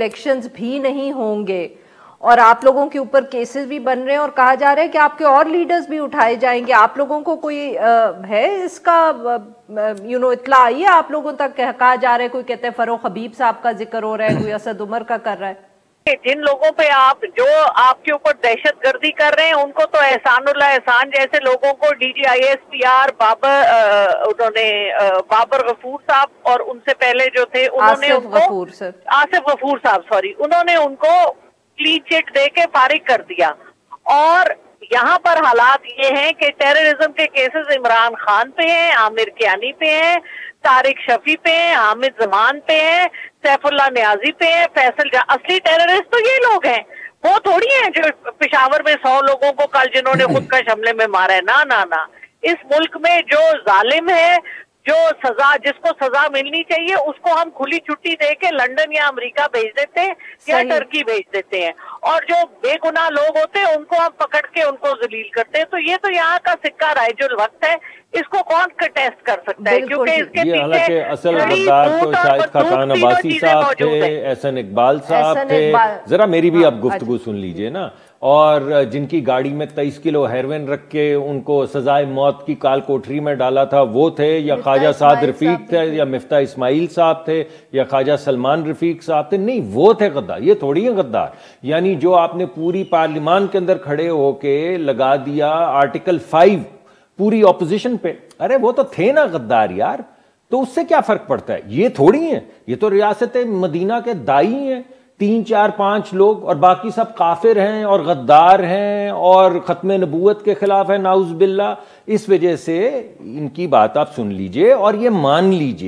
Elections بھی نہیں ہوں گے اور آپ لوگوں کے اوپر کیسز بھی بن رہے ہیں اور کہا جا رہا ہے کہ آپ کے اور لیڈرز بھی اٹھائے جائیں گے، آپ لوگوں کو کوئی ہے اس کا اطلاع آئی ہے آپ لوگوں تک؟ کہا جا رہا ہے، کوئی کہتے ہیں فروخ حبیب صاحب کا ذکر ہو رہا ہے، کوئی اسد عمر کا کر رہا ہے۔ جن لوگوں پہ جو آپ کے اوپر دہشت گردی کر رہے ہیں ان کو تو احسان اللہ احسان جیسے لوگوں کو D G I S P R Babar Ghafoor صاحب اور ان سے پہلے جو تھے انہوں نے آصف غفور صاحب انہوں نے ان کو کلین چٹ دے کے فارغ کر دیا۔ اور یہاں پر حالات یہ ہیں کہ ٹیررزم کے کیسز عمران خان پہ ہیں، عامر کیانی پہ ہیں، طارق شفیع پہ ہیں، حامد زمان پہ ہیں، سیف اللہ نیازی پہ ہیں، فیصل اصلی ٹیررسٹ تو یہ لوگ ہیں، وہ تھوڑی ہیں جو پشاور میں 100 لوگوں کو کل جنہوں نے خود کش حملے میں مارا ہے۔ نہ اس ملک میں جو ظالم ہے، جو جس کو سزا ملنی چاہیے اس کو ہم کھلی چھٹی دے کے لندن یا امریکہ بھیج دیتے ہیں یا ترکی بھیج دیتے ہیں، اور جو بے گناہ لوگ ہوتے ہیں ان کو ہم پکڑ کے ان کو ذلیل کرتے ہیں۔ تو یہ تو یہاں کا سکہ رائج الوقت ہے، اس کو کون کنٹیسٹ کر سکتا ہے؟ کیونکہ اس کے یہ حالانکہ اصل غدار تو شاہد خاقان عباسی صاحب تھے، احسن اقبال صاحب تھے۔ ذرا میری بھی آپ گفتگو سن لیجئے نا۔ اور جن کی گاڑی میں 23 کلو ہیروین رکھ کے ان کو سزائے موت کی کال کوٹری میں ڈالا تھا وہ تھے، یا خواجہ سعد رفیق تھے، یا مفتاح اسماعیل صاحب تھے، یا خواجہ سلمان رفیق صاحب تھے؟ نہیں، وہ تھے غدار، یہ تھوڑی ہے غدار۔ یعنی جو آپ نے پوری پارلیمان کے اندر کھڑے ہو کے لگا دیا آرٹیکل 5 پوری اپوزیشن پہ، ارے وہ تو تھے نا غدار یار، تو اس سے کیا فرق پڑتا ہے؟ یہ تھوڑی ہیں، یہ تو ریاست مدینہ کے دائی ہیں، 3 4 5 لوگ، اور باقی سب کافر ہیں اور غدار ہیں اور ختم نبوت کے خلاف ہیں، نعوذ باللہ۔ اس وجہ سے ان کی بات آپ سن لیجئے اور یہ مان لیجئے